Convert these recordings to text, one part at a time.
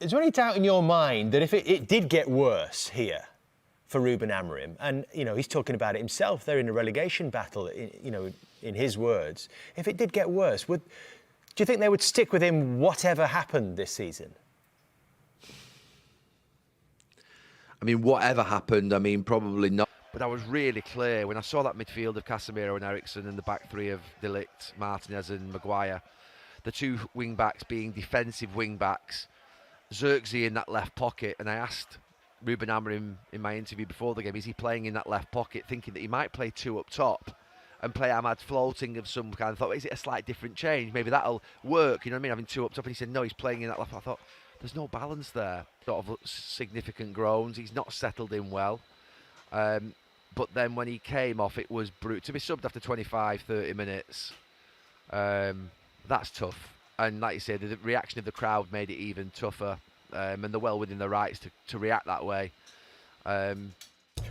is there any doubt in your mind that if it did get worse here for Ruben Amorim, and, you know, he's talking about it himself, they're in a relegation battle, you know, in his words, if it did get worse, do you think they would stick with him whatever happened this season? I mean, whatever happened, I mean, probably not. But I was really clear when I saw that midfield of Casemiro and Eriksen and the back three of De Ligt, Martinez and Maguire, the two wing-backs being defensive wing-backs, Zirkzee in that left pocket, and I asked Ruben Amorim in my interview before the game, is he playing in that left pocket, thinking that he might play two up top and play Ahmad floating of some kind. I thought, is it a slight different change? Maybe that'll work, you know what I mean, having two up top. And he said, no, he's playing in that left. I thought, there's no balance there. Sort of significant groans. He's not settled in well. But then when he came off, it was brutal. To be subbed after 25, 30 minutes, that's tough. And like you said, the reaction of the crowd made it even tougher. And they're well within their rights to react that way.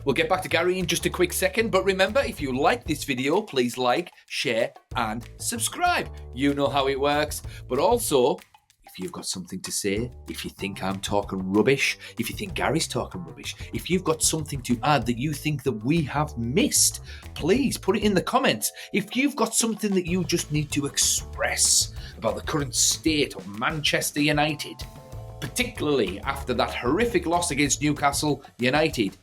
We'll get back to Gary in just a quick second, but remember, if you like this video, please like, share and subscribe. You know how it works. But also, if you've got something to say, if you think I'm talking rubbish, if you think Gary's talking rubbish, if you've got something to add that you think that we have missed, please put it in the comments. If you've got something that you just need to express about the current state of Manchester United, particularly after that horrific loss against Newcastle United,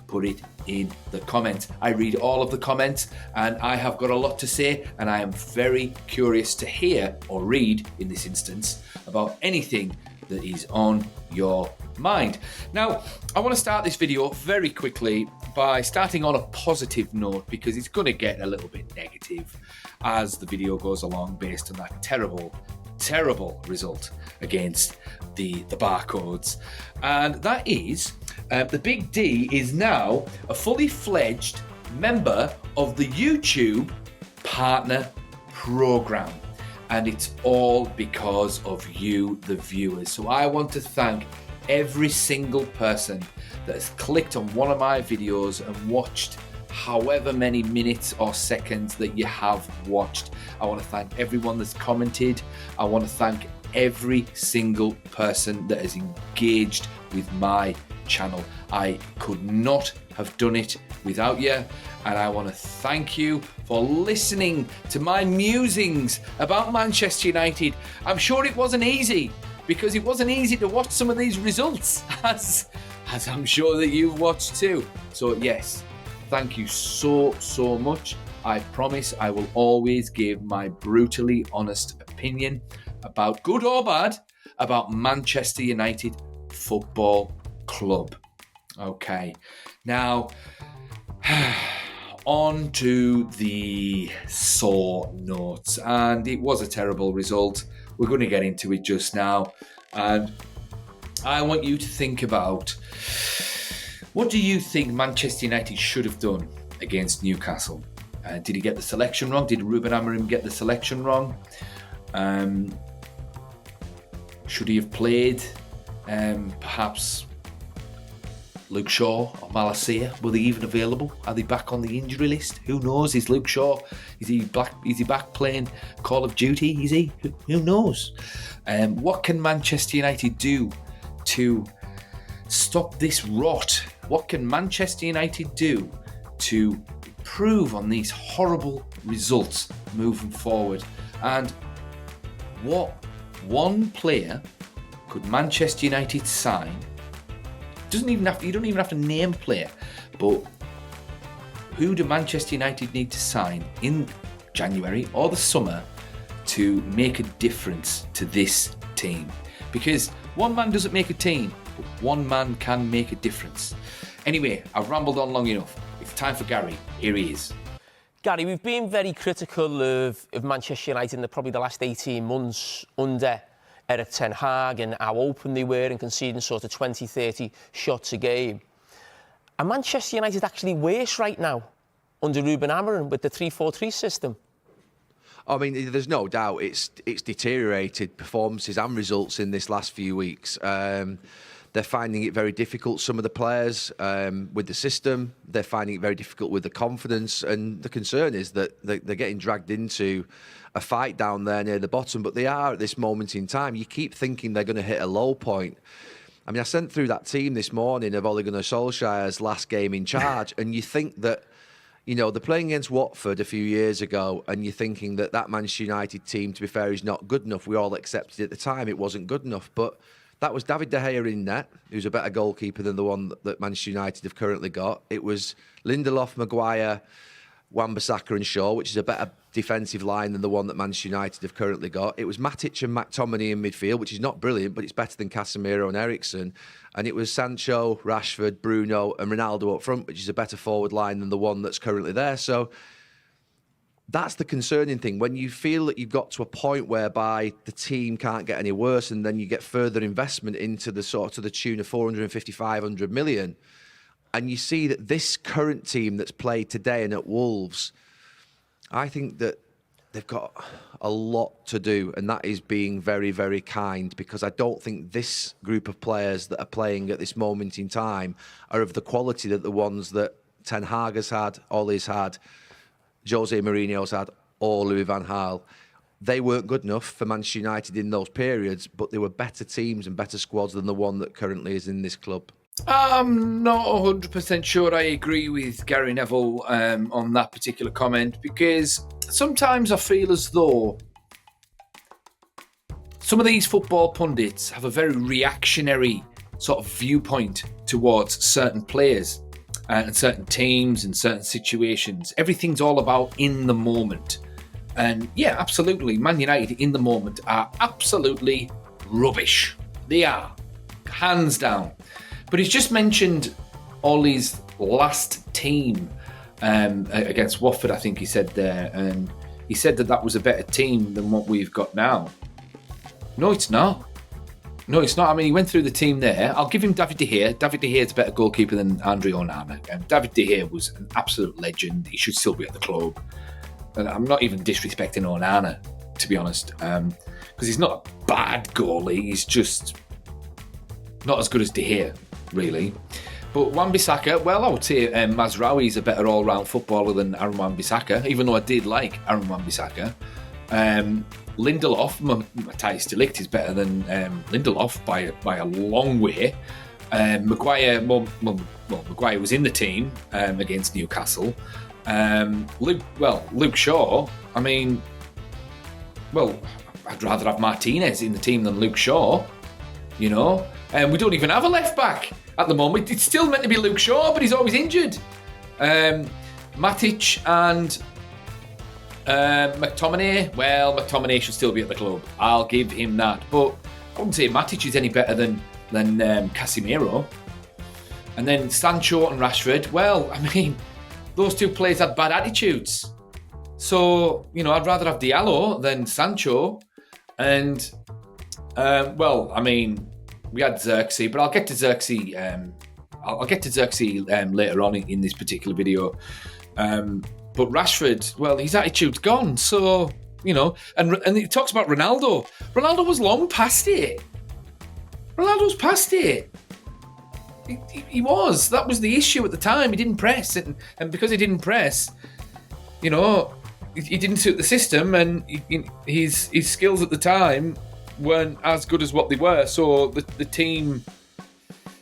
put it in the comments. I read all of the comments and I have got a lot to say, and I am very curious to hear or read, in this instance, about anything that is on your mind. Now, I want to start this video very quickly by starting on a positive note, because it's going to get a little bit negative as the video goes along based on that terrible result against the Barcodes. And that is, the Big D is now a fully fledged member of the YouTube Partner Program. And it's all because of you, the viewers. So I want to thank every single person that has clicked on one of my videos and watched however many minutes or seconds that you have watched. I want to thank everyone that's commented. I want to thank every single person that has engaged with my channel. I could not have done it without you, and I want to thank you for listening to my musings about Manchester United. I'm sure it wasn't easy, because it wasn't easy to watch some of these results, as I'm sure that you've watched too. So yes, thank you so much. I promise I will always give my brutally honest opinion, about good or bad, about Manchester United Football Club. Okay, now on to the sore notes, and it was a terrible result. We're going to get into it just now, and I want you to think about, what do you think Manchester United should have done against Newcastle? Did he get the selection wrong? Did Ruben Amorim get the selection wrong? Should he have played perhaps Luke Shaw or Malacia? Were they even available? Are they back on the injury list? Who knows? Is Luke Shaw, is he back playing Call of Duty? Is he? Who knows? What can Manchester United do to stop this rot? What can Manchester United do to improve on these horrible results moving forward? And what one player could Manchester United sign? You don't even have to name a player, but who do Manchester United need to sign in January or the summer to make a difference to this team? Because one man doesn't make a team, but one man can make a difference. Anyway, I've rambled on long enough. It's time for Gary. Here he is. Gary, we've been very critical of Manchester United in probably the last 18 months under Erik ten Hag, and how open they were and conceding sort of 20, 30 shots a game. Are Manchester United actually worse right now under Ruben Amorim with the 3-4-3 system? I mean, there's no doubt it's deteriorated performances and results in this last few weeks. They're finding it very difficult, some of the players, with the system. They're finding it very difficult with the confidence. And the concern is that they're getting dragged into a fight down there near the bottom. But they are at this moment in time. You keep thinking they're going to hit a low point. I mean, I sent through that team this morning of Ole Gunnar Solskjaer's last game in charge. And you think that, you know, they're playing against Watford a few years ago, and you're thinking that Manchester United team, to be fair, is not good enough. We all accepted at the time it wasn't good enough. But that was David De Gea in net, who's a better goalkeeper than the one that Manchester United have currently got. It was Lindelof, Maguire, Wan-Bissaka and Shaw, which is a better defensive line than the one that Manchester United have currently got. It was Matic and McTominay in midfield, which is not brilliant, but it's better than Casemiro and Eriksen. And it was Sancho, Rashford, Bruno and Ronaldo up front, which is a better forward line than the one that's currently there. So that's the concerning thing. When you feel that you've got to a point whereby the team can't get any worse, and then you get further investment into the sort of the tune of 450, 500 million, and you see that this current team that's played today and at Wolves, I think that they've got a lot to do, and that is being very, very kind, because I don't think this group of players that are playing at this moment in time are of the quality that the ones that Ten Hag has had, Ole's had, Jose Mourinho's had, or Louis van Gaal. They weren't good enough for Manchester United in those periods, but they were better teams and better squads than the one that currently is in this club. I'm not 100% sure I agree with Gary Neville on that particular comment, because sometimes I feel as though some of these football pundits have a very reactionary sort of viewpoint towards certain players and certain teams and certain situations. Everything's all about in the moment. And yeah, absolutely, Man United in the moment are absolutely rubbish. They are, hands down. But he's just mentioned Ole's last team against Watford, I think he said there. And he said that was a better team than what we've got now. No, it's not. No, it's not. I mean, he went through the team there. I'll give him David De Gea. David De Gea is a better goalkeeper than Andre Onana. David De Gea was an absolute legend. He should still be at the club. And I'm not even disrespecting Onana, to be honest, because he's not a bad goalie. He's just not as good as De Gea, really. But Wan-Bissaka, well, I would say Mazraoui is a better all-round footballer than Aaron Wan-Bissaka, even though I did like Aaron Wan-Bissaka. Lindelof, Matthijs de Ligt is better than Lindelof by a long way. Maguire, Maguire was in the team against Newcastle. Luke Shaw, I mean, well, I'd rather have Martinez in the team than Luke Shaw, you know. We don't even have a left-back at the moment. It's still meant to be Luke Shaw, but he's always injured. Matic and McTominay, well, McTominay should still be at the club. I'll give him that. But I wouldn't say Matic is any better than Casemiro. And then Sancho and Rashford, well, I mean, those two players had bad attitudes. So, you know, I'd rather have Diallo than Sancho. And, well, I mean, we had Zirkzee, but I'll get to Zirkzee. I'll get to Zirkzee later on in this particular video. But Rashford, well, his attitude's gone. So, you know, and he talks about Ronaldo. Ronaldo was long past it. Ronaldo's past it. He was. That was the issue at the time. He didn't press. And because he didn't press, you know, he didn't suit the system, and his skills at the time weren't as good as what they were. So the team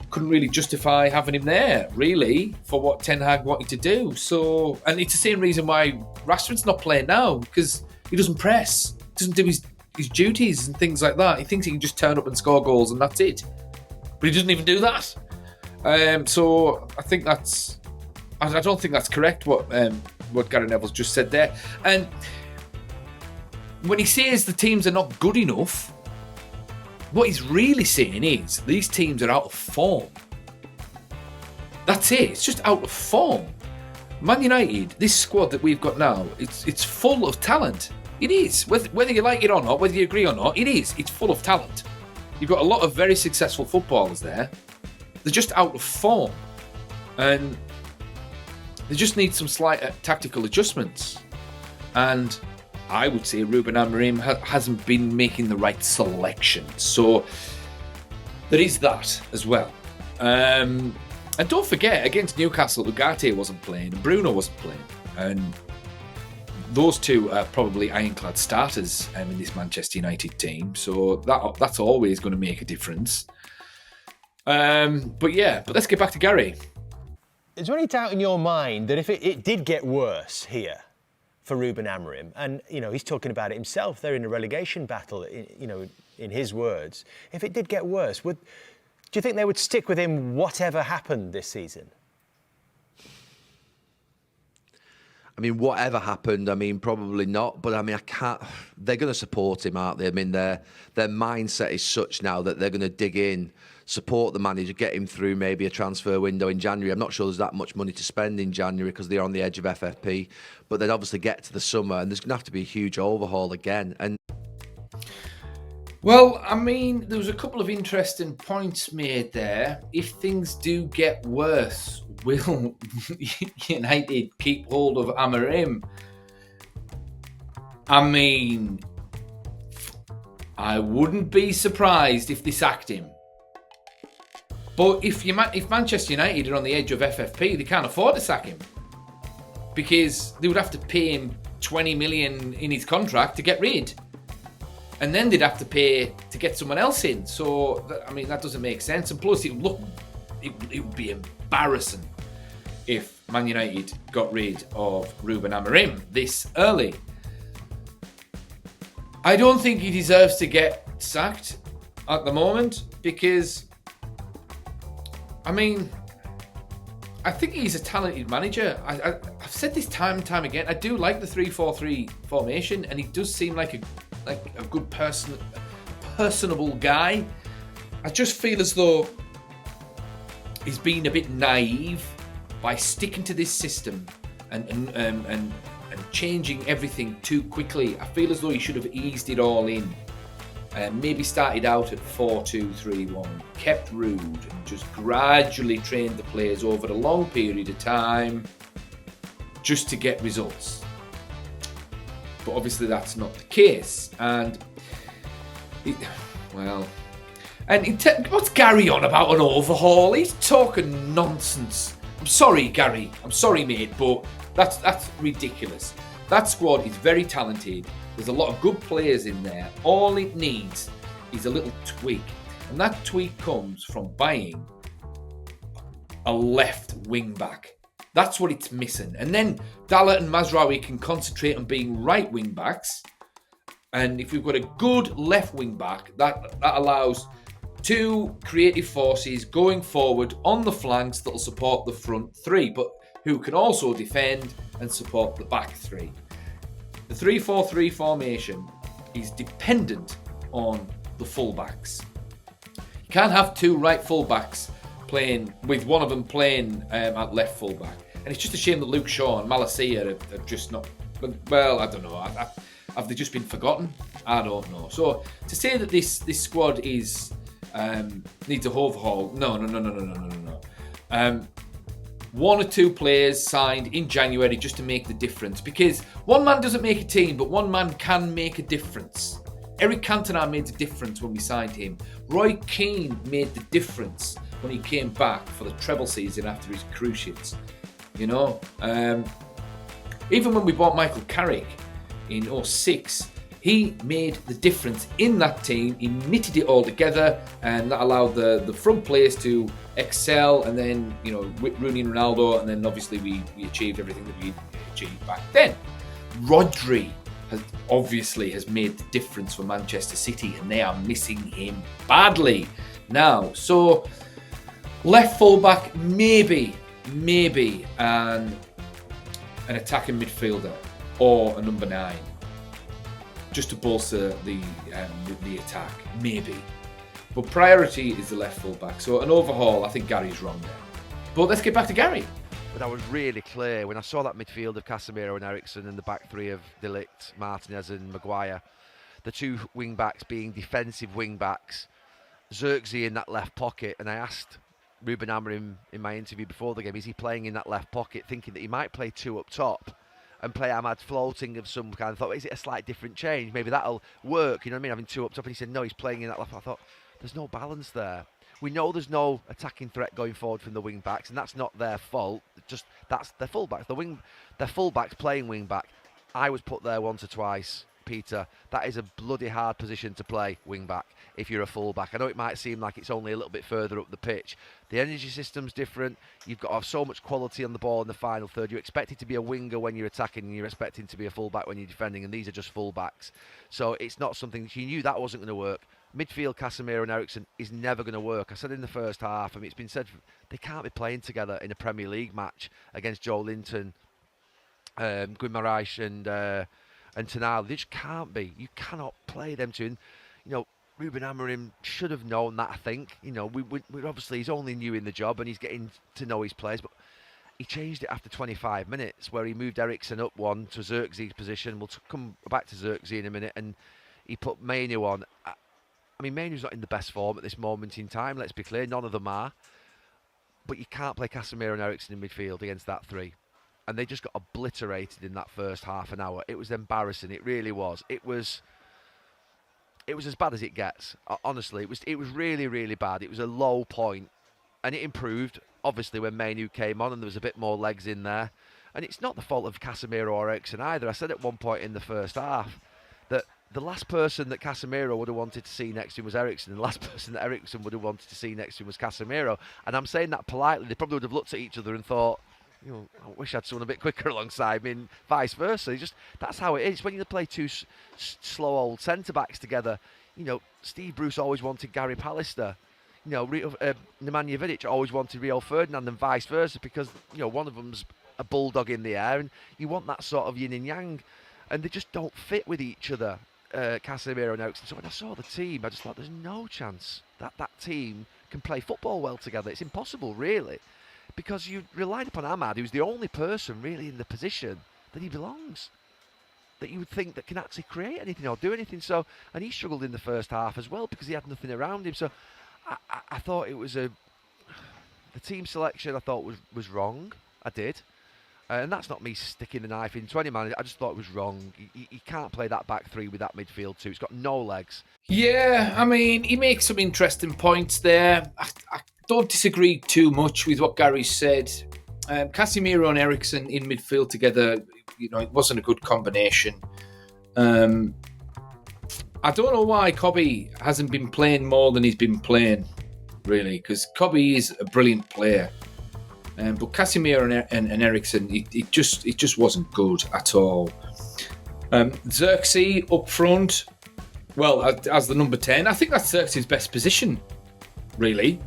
couldn't really justify having him there, really, for what Ten Hag wanted to do. So, and it's the same reason why Rashford's not playing now, because he doesn't press, doesn't do his duties and things like that. He thinks he can just turn up and score goals and that's it. But he doesn't even do that. So I think I don't think that's correct what Gary Neville's just said there. And when he says the teams are not good enough, what he's really saying is these teams are out of form. That's it. It's just out of form. Man United, this squad that we've got now, it's full of talent. It is. Whether you like it or not, whether you agree or not, it is. It's full of talent. You've got a lot of very successful footballers there. They're just out of form. And they just need some slight tactical adjustments. And I would say Ruben Amorim hasn't been making the right selection. So There is that as well. And don't forget, against Newcastle, Ugarte wasn't playing and Bruno wasn't playing. And those two are probably ironclad starters in this Manchester United team. So that's always going to make a difference. But let's get back to Gary. Is there any doubt in your mind that if it did get worse here for Ruben Amorim, and he's talking about it himself, they're in a relegation battle, in his words, if it did get worse, do you think they would stick with him whatever happened this season? I mean, whatever happened, probably not. But I can't. They're going to support him, aren't they? I mean, their mindset is such now that they're going to dig in, support the manager, get him through maybe a transfer window in January. I'm not sure there's that much money to spend in January because they're on the edge of FFP. But then obviously get to the summer and there's going to have to be a huge overhaul again. And well, there was a couple of interesting points made there. If things do get worse, will United keep hold of Amorim? I wouldn't be surprised if they sacked him. But if Manchester United are on the edge of FFP, they can't afford to sack him. Because they would have to pay him 20 million in his contract to get rid. And then they'd have to pay to get someone else in. So, that doesn't make sense. And plus, it would be embarrassing if Man United got rid of Ruben Amorim this early. I don't think he deserves to get sacked at the moment because, I think he's a talented manager. I've said this time and time again. I do like the 3-4-3 formation, and he does seem like a good person, personable guy. I just feel as though he's been a bit naive by sticking to this system and changing everything too quickly. I feel as though he should have eased it all in. Maybe started out at 4-2-3-1, kept rude, and just gradually trained the players over a long period of time just to get results. But obviously that's not the case. What's Gary on about an overhaul? He's talking nonsense. I'm sorry, Gary. I'm sorry, mate, but that's ridiculous. That squad is very talented. There's a lot of good players in there. All it needs is a little tweak. And that tweak comes from buying a left wing back. That's what it's missing. And then Dalla and Mazraoui can concentrate on being right wing backs. And if you've got a good left wing back, that allows two creative forces going forward on the flanks that'll support the front three, but who can also defend and support the back three. The 3-4-3 formation is dependent on the fullbacks. You can't have two right fullbacks playing with one of them playing at left fullback. And it's just a shame that Luke Shaw and Malacia are just not. Well, I don't know. Have they just been forgotten? I don't know. So to say that this squad is needs a overhaul, no. One or two players signed in January just to make the difference. Because one man doesn't make a team, but one man can make a difference. Eric Cantona made the difference when we signed him. Roy Keane made the difference when he came back for the treble season after his cruciates. Even when we bought Michael Carrick in 2006, he made the difference in that team. He knitted it all together, and that allowed the front players to excel. And then, Rooney and Ronaldo, and then obviously we achieved everything that we achieved back then. Rodri has made the difference for Manchester City, and they are missing him badly now. So left fullback, maybe an attacking midfielder or a number 9. Just to bolster the attack, maybe. But priority is the left full back. So an overhaul, I think Gary's wrong there. But let's get back to Gary. But I was really clear when I saw that midfield of Casemiro and Eriksen and the back three of De Ligt, Martinez and Maguire, the two wing backs being defensive wing backs, Zirkzee in that left pocket. And I asked Ruben Amorim in my interview before the game, is he playing in that left pocket, thinking that he might play two up top and play Ahmad floating of some kind. I thought, is it a slight different change? Maybe that'll work, having two up top. And he said, no, he's playing in that left. I thought, there's no balance there. We know there's no attacking threat going forward from the wing backs, and that's not their fault. Just that's their fullbacks. Their fullbacks playing wing back. I was put there once or twice, Peter. That is a bloody hard position to play wing back if you're a fullback. I know it might seem like it's only a little bit further up the pitch. The energy system's different. You've got to have so much quality on the ball in the final third. You're expected to be a winger when you're attacking, and you're expecting to be a fullback when you're defending, and these are just fullbacks. So it's not something, you knew that wasn't going to work. Midfield, Casemiro and Eriksen is never going to work. I said in the first half, I mean, it's been said, they can't be playing together in a Premier League match against Joe Linton, Guimaraes and Tonali. They just can't be. You cannot play them two. And, you know, Ruben Amorim should have known that, I think. You know, we obviously, he's only new in the job and he's getting to know his players, but he changed it after 25 minutes where he moved Eriksen up one to Zirkzee's position. We'll come back to Zirkzee in a minute, and he put Mainu on. I mean, Mainu's not in the best form at this moment in time, let's be clear. None of them are. But you can't play Casemiro and Eriksen in midfield against that three. And they just got obliterated in that first half an hour. It was embarrassing. It really was. It was as bad as it gets. Honestly, it was really, really bad. It was a low point, and it improved obviously when Mainu came on and there was a bit more legs in there. And it's not the fault of Casemiro or Eriksen either. I said at one point in the first half that the last person that Casemiro would have wanted to see next to him was Eriksen, and the last person that Eriksen would have wanted to see next to him was Casemiro. And I'm saying that politely. They probably would have looked at each other and thought, you know, I wish I'd someone a bit quicker alongside me, and vice versa. That's how it is. When you play two slow old centre-backs together, you know, Steve Bruce always wanted Gary Pallister. You know, Nemanja Vidic always wanted Rio Ferdinand, and vice versa, because, you know, one of them's a bulldog in the air, and you want that sort of yin and yang, and they just don't fit with each other, Casemiro and Eriksen. So when I saw the team, I just thought there's no chance that team can play football well together. It's impossible, really, because you relied upon Ahmad, who's the only person really in the position that he belongs, that you would think that can actually create anything or do anything. So, and he struggled in the first half as well because he had nothing around him. So I thought it was the team selection I thought was wrong. I did. And that's not me sticking the knife into any man. I just thought it was wrong. You can't play that back three with that midfield two. It's got no legs. Yeah, I mean, he makes some interesting points there. I don't disagree too much with what Gary said. Casemiro and Eriksen in midfield together, you know, it wasn't a good combination. I don't know why Cobby hasn't been playing more than he's been playing, really, because Cobby is a brilliant player. But Casemiro and Eriksen, it just wasn't good at all. Zirkzee up front, well, as the number 10, I think that's Zirkzee's best position, really.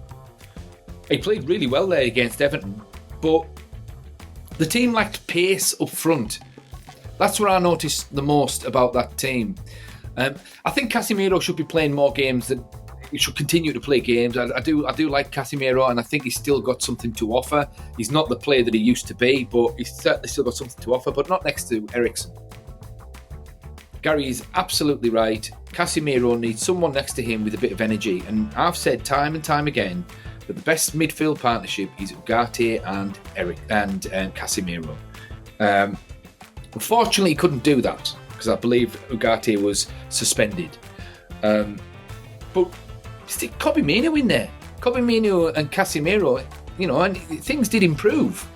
He played really well there against Everton, but the team lacked pace up front. That's what I noticed the most about that team. I think Casemiro should be playing more games. He should continue to play games. I do like Casemiro, and I think he's still got something to offer. He's not the player that he used to be, but he's certainly still got something to offer, but not next to Eriksen. Gary is absolutely right. Casemiro needs someone next to him with a bit of energy, and I've said time and time again that the best midfield partnership is Ugarte and Casemiro. Unfortunately, he couldn't do that because I believe Ugarte was suspended. But stick Kobbie Mainoo in there. Kobbie Mainoo and Casemiro, you know, and things did improve.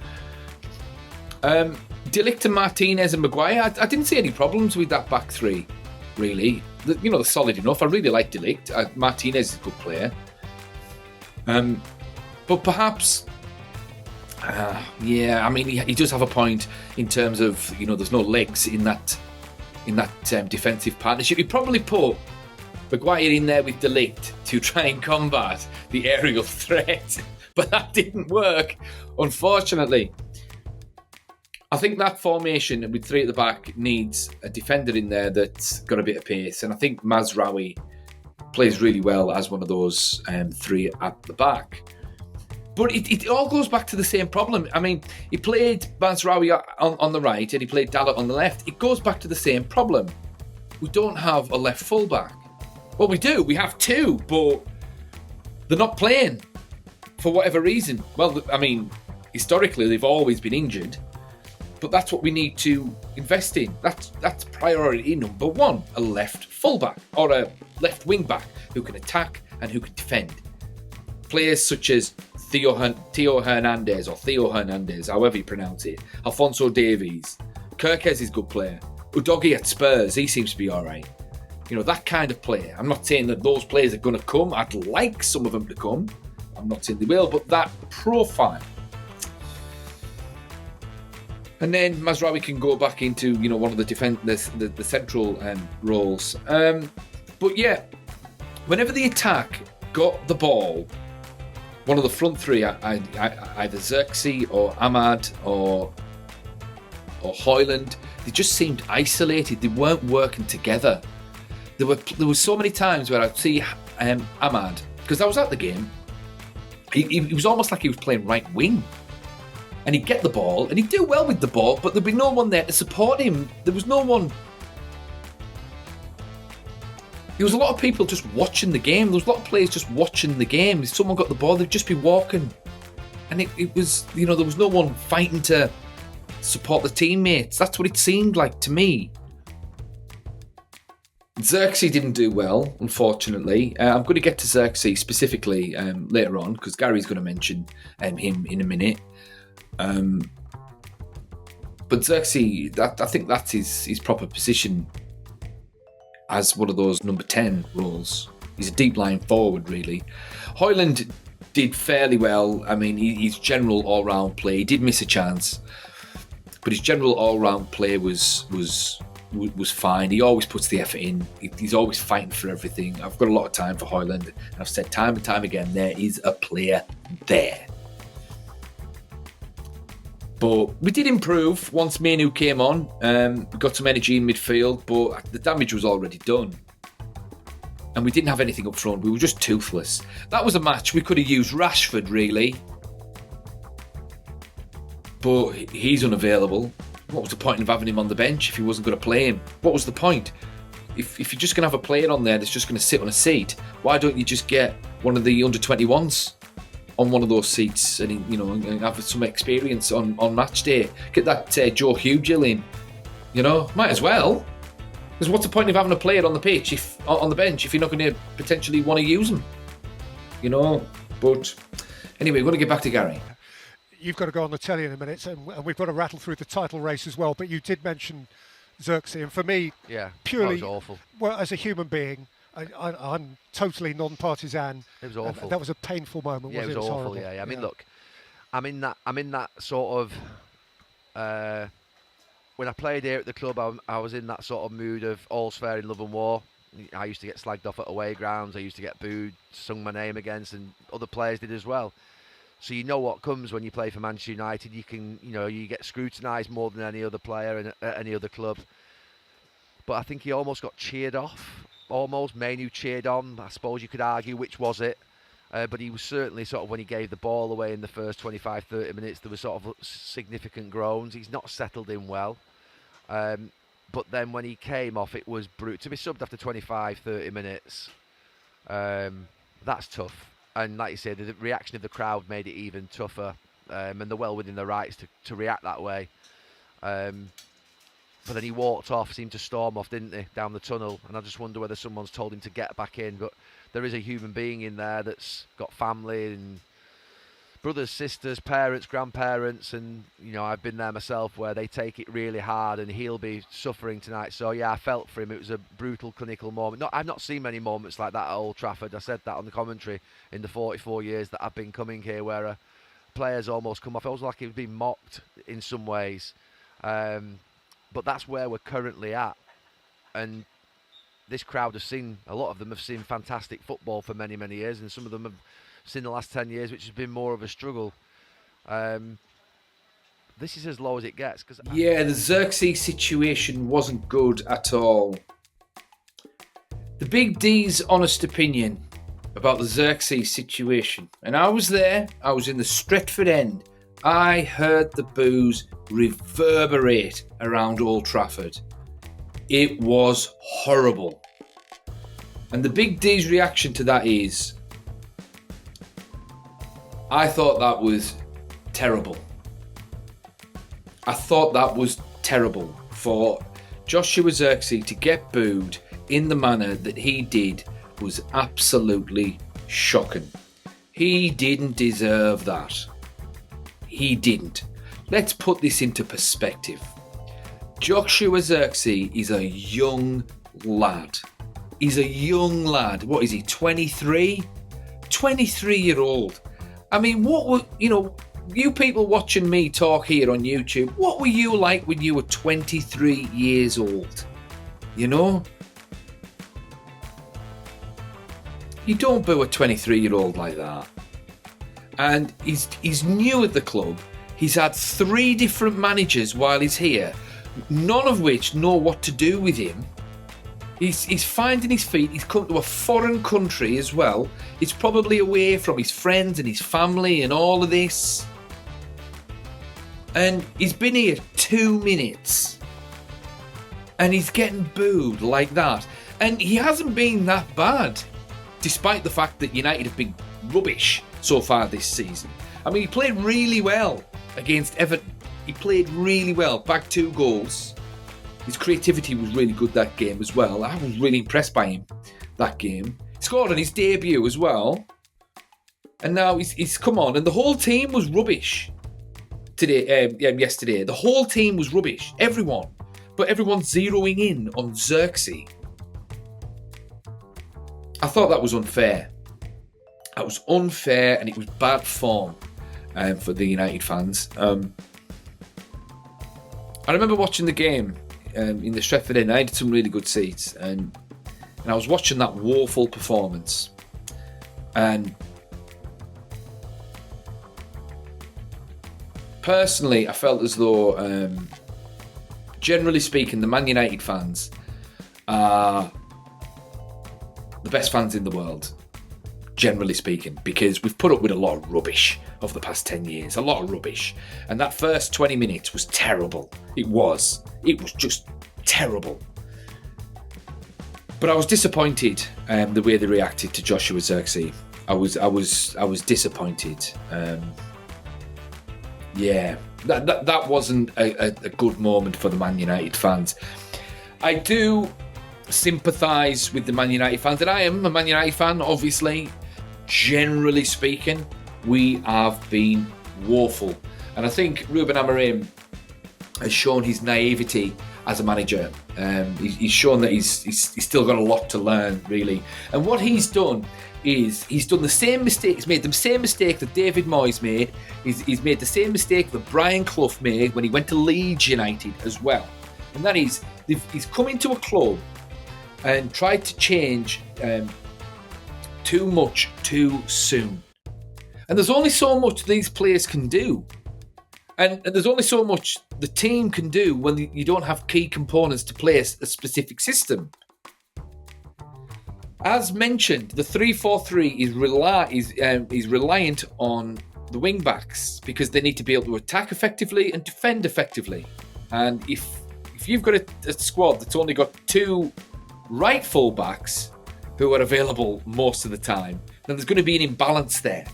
De Ligt and Martinez and Maguire, I didn't see any problems with that back three, really. You know, they're solid enough. I really like De Ligt. Martinez is a good player. But perhaps, I mean, he does have a point in terms of, you know, there's no legs in that defensive partnership. He probably put Maguire in there with De Ligt to try and combat the aerial threat, but that didn't work, unfortunately. I think that formation with three at the back needs a defender in there that's got a bit of pace, and I think Mazraoui plays really well as one of those three at the back. But it all goes back to the same problem. I mean, he played Mazraoui on the right and he played Dalot on the left. It goes back to the same problem. We don't have a left fullback. Well, we do. We have two, but they're not playing for whatever reason. Well, I mean, historically, they've always been injured, but that's what we need to invest in. That's priority number one, a left fullback or a left wing back who can attack and who can defend. players such as Theo Hernandez, or Theo Hernandez, however you pronounce it, Alphonso Davies, Kirkes is a good player, Udogie at Spurs, he seems to be all right. You know, that kind of player. I'm not saying that those players are going to come. I'd like some of them to come. I'm not saying they will, but that profile. And then Mazraoui can go back into, you know, one of the central roles. But yeah, whenever the attack got the ball, one of the front three, either Zirkzee or Ahmad or Højlund, they just seemed isolated. They weren't working together. There were so many times where I'd see Ahmad, because I was at the game. He was almost like he was playing right wing, and he'd get the ball and he'd do well with the ball, but there'd be no one there to support him. There was no one. There was a lot of people just watching the game. There was a lot of players just watching the game. If someone got the ball, they'd just be walking, and it was, you know, there was no one fighting to support the teammates. That's what it seemed like to me. Zirkzee didn't do well, unfortunately. I'm going to get to Zirkzee specifically later on, because Gary's going to mention him in a minute. But Zirkzee, I think that's his proper position as one of those number 10 roles. He's a deep line forward, really. Højlund did fairly well. I mean, his general all-round play, he did miss a chance, but his general all-round play was fine. He always puts the effort in. He's always fighting for everything. I've got a lot of time for Højlund, and I've said time and time again, there is a player there. But we did improve once Mainu came on. We got some energy in midfield, but the damage was already done. And we didn't have anything up front. We were just toothless. That was a match we could have used Rashford, really. But he's unavailable. What was the point of having him on the bench if he wasn't going to play him? What was the point? If you're just going to have a player on there that's just going to sit on a seat, why don't you just get one of the under-21s on one of those seats and, you know, and have some experience on match day? Get that Joe Hugill in, you know, might as well. Because what's the point of having a player on the pitch, on the bench, if you're not going to potentially want to use them, you know? But anyway, we're going to get back to Gary. You've got to go on the telly in a minute, and we've got to rattle through the title race as well. But you did mention Zirkzee, and for me, purely, that was awful. Well, as a human being, I'm totally non-partisan. It was awful. That was a painful moment. Yeah, it was awful. Horrible. Yeah. I mean, look, I'm in that sort of. When I played here at the club, I was in that sort of mood of all's fair in love and war. I used to get slagged off at away grounds. I used to get booed, sung my name against, and other players did as well. So you know what comes when you play for Manchester United. You get scrutinised more than any other player at any other club. But I think he almost got cheered off. Mainu cheered on. I suppose you could argue which was it. But he was certainly sort of, when he gave the ball away in the first 25-30 minutes, there was sort of significant groans. He's not settled in well. But then when he came off, it was brutal. To be subbed after 25-30 minutes, that's tough. And like you said, the reaction of the crowd made it even tougher. And they're well within their rights to react that way. But then he walked off, seemed to storm off, didn't he, down the tunnel. And I just wonder whether someone's told him to get back in. But there is a human being in there that's got family and brothers, sisters, parents, grandparents. And, you know, I've been there myself where they take it really hard, and he'll be suffering tonight. So, yeah, I felt for him. It was a brutal, clinical moment. I've not seen many moments like that at Old Trafford. I said that on the commentary in the 44 years that I've been coming here, where players almost come off. It was like he was being mocked in some ways. But that's where we're currently at. And this crowd a lot of them have seen fantastic football for many, many years, and some of them have seen the last 10 years, which has been more of a struggle. This is as low as it gets. The Zirkzee situation wasn't good at all. The Big D's honest opinion about the Zirkzee situation. And I was there. I was in the Stretford End. I heard the boos reverberate around Old Trafford. It was horrible. And the Big D's reaction to that is, I thought that was terrible. I thought that was terrible for Joshua Zirkzee to get booed in the manner that he did was absolutely shocking. He didn't deserve that. He didn't. Let's put this into perspective. Joshua Zirkzee is a young lad. He's a young lad. What is he, 23? 23-year-old. I mean, what were, you people watching me talk here on YouTube, what were you like when you were 23 years old? You know? You don't boo a 23-year-old like that. And he's new at the club. He's had 3 different managers while he's here, none of which know what to do with him. He's finding his feet. He's come to a foreign country as well. He's probably away from his friends and his family and all of this. And he's been here 2 minutes. And he's getting booed like that. And he hasn't been that bad, despite the fact that United have been rubbish so far this season. I mean, he played really well against Everton. He played really well, back 2 goals. His creativity was really good that game as well. I was really impressed by him that game. He scored on his debut as well. And now he's come on, and the whole team was rubbish yesterday. The whole team was rubbish. Everyone. But everyone's zeroing in on Zirkzee. I thought that was unfair. That was unfair, and it was bad form for the United fans. I remember watching the game in the Stretford End. I had some really good seats, and I was watching that woeful performance. And personally, I felt as though, generally speaking, the Man United fans are the best fans in the world, generally speaking, because we've put up with a lot of rubbish over the past 10 years, a lot of rubbish. And that first 20 minutes was terrible. It was just terrible. But I was disappointed the way they reacted to Joshua Zirkzee. I was disappointed. That wasn't a good moment for the Man United fans. I do sympathise with the Man United fans, and I am a Man United fan, obviously. Generally speaking, we have been woeful. And I think Ruben Amorim has shown his naivety as a manager. He's shown that he's still got a lot to learn, really. And what he's done is he's done the same mistake. He's made the same mistake that David Moyes made. He's made the same mistake that Brian Clough made when he went to Leeds United as well. And that is, he's come into a club and tried to change too much too soon. And there's only so much these players can do. And there's only so much the team can do when you don't have key components to play a specific system. As mentioned, the 3-4-3 is reliant on the wing backs because they need to be able to attack effectively and defend effectively. And if you've got a squad that's only got 2 right full backs who are available most of the time, then there's going to be an imbalance there.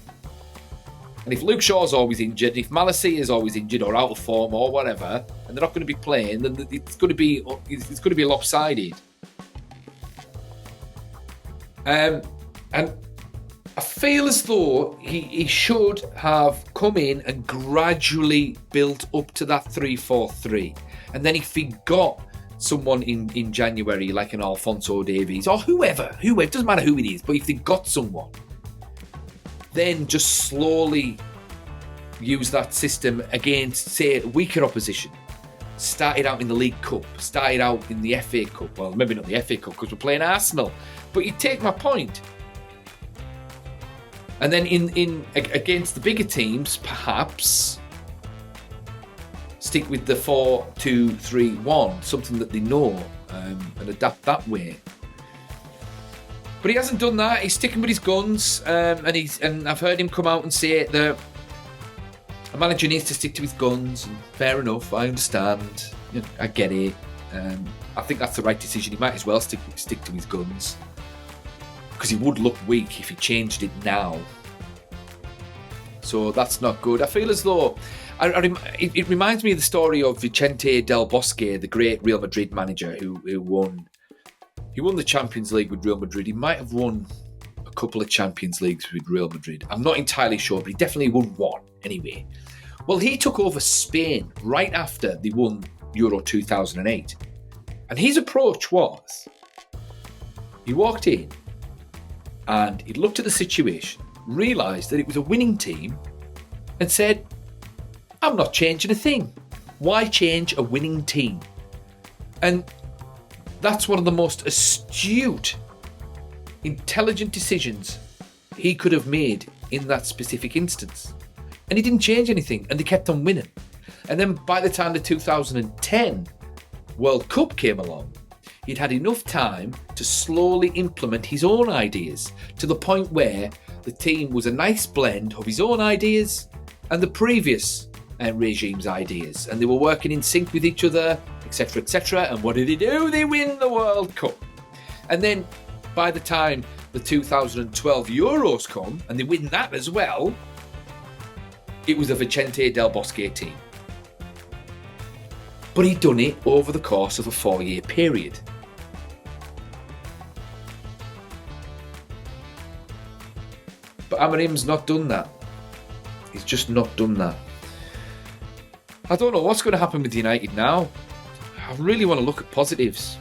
And if Luke Shaw's always injured, if Malacia is always injured or out of form or whatever, and they're not going to be playing, then it's going to be lopsided. And I feel as though he should have come in and gradually built up to that 3-4-3. And then if he got someone in January like an Alphonso Davies or whoever, it doesn't matter who it is, but if they got someone, then just slowly use that system against, say, weaker opposition. Started out in the League Cup, started out in the FA Cup. Well, maybe not the FA Cup because we're playing Arsenal, but you take my point. And then in against the bigger teams, perhaps stick with the 4-2-3-1, something that they know, and adapt that way. But he hasn't done that. He's sticking with his guns, and I've heard him come out and say that a manager needs to stick to his guns. And fair enough, I understand. I get it. I think that's the right decision. He might as well stick to his guns because he would look weak if he changed it now. So that's not good. I feel as though it reminds me of the story of Vicente Del Bosque, the great Real Madrid manager who won. He won the Champions League with Real Madrid. He might have won a couple of Champions Leagues with Real Madrid. I'm not entirely sure, but he definitely won one anyway. Well, he took over Spain right after they won Euro 2008. And his approach was, he walked in and he looked at the situation, realised that it was a winning team and said, I'm not changing a thing. Why change a winning team? And that's one of the most astute, intelligent decisions he could have made in that specific instance. And he didn't change anything, and they kept on winning. And then by the time the 2010 World Cup came along, he'd had enough time to slowly implement his own ideas to the point where the team was a nice blend of his own ideas and the previous regime's ideas. And they were working in sync with each other, etc., etc. And what did they do? They win the World Cup. And then by the time the 2012 Euros come, and they win that as well, it was a Vicente Del Bosque team. But he'd done it over the course of a 4-year period. But Amorim's not done that. He's just not done that. I don't know what's going to happen with United now. I really want to look at positives.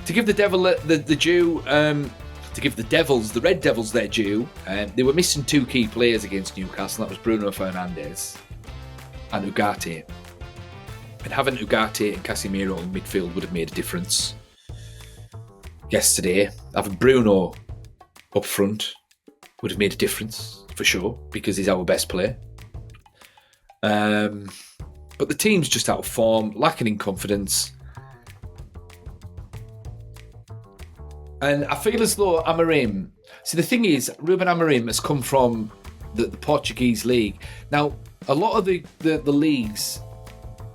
To give the devil the due, to give the Devils, the Red Devils their due, they were missing 2 key players against Newcastle. That was Bruno Fernandes and Ugarte. And having Ugarte and Casemiro in midfield would have made a difference yesterday. Having Bruno up front would have made a difference, for sure, because he's our best player. But the team's just out of form, lacking in confidence. And I feel as though Amorim... See, the thing is, Ruben Amorim has come from the Portuguese league. Now, a lot of the leagues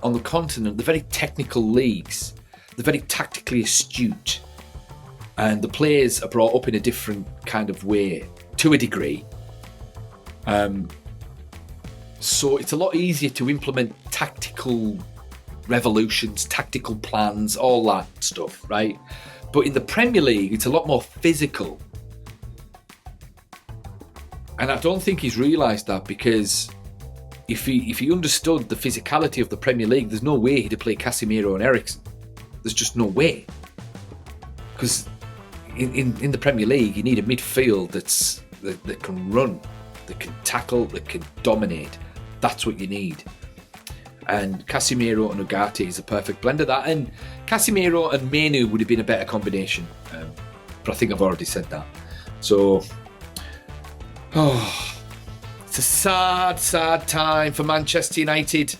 on the continent, the very technical leagues, they're very tactically astute. And the players are brought up in a different kind of way, to a degree. So it's a lot easier to implement tactical revolutions, tactical plans, all that stuff, right? But in the Premier League, it's a lot more physical. And I don't think he's realised that, because if he understood the physicality of the Premier League, there's no way he'd play Casemiro and Eriksen. There's just no way. Because in the Premier League, you need a midfield that can run, that can tackle, that can dominate. That's what you need. And Casemiro and Ugarte is a perfect blend of that. And Casemiro and Menu would have been a better combination. But I think I've already said that. So, it's a sad, sad time for Manchester United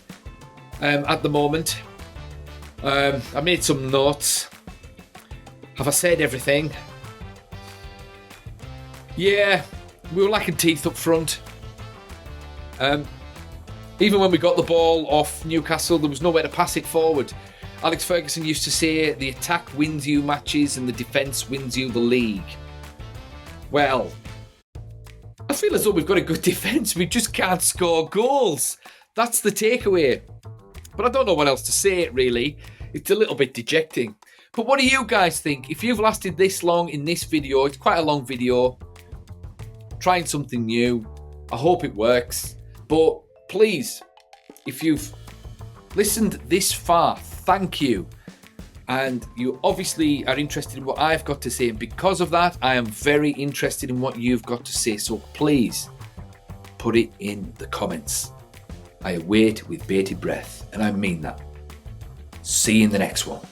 at the moment. I made some notes. Have I said everything? Yeah, we were lacking teeth up front. Even when we got the ball off Newcastle, there was nowhere to pass it forward. Alex Ferguson used to say, the attack wins you matches and the defence wins you the league. Well, I feel as though we've got a good defence. We just can't score goals. That's the takeaway. But I don't know what else to say, really. It's a little bit dejecting. But what do you guys think? If you've lasted this long in this video, it's quite a long video, trying something new. I hope it works. But please, if you've listened this far, thank you. And you obviously are interested in what I've got to say. And because of that, I am very interested in what you've got to say. So please, put it in the comments. I await with bated breath. And I mean that. See you in the next one.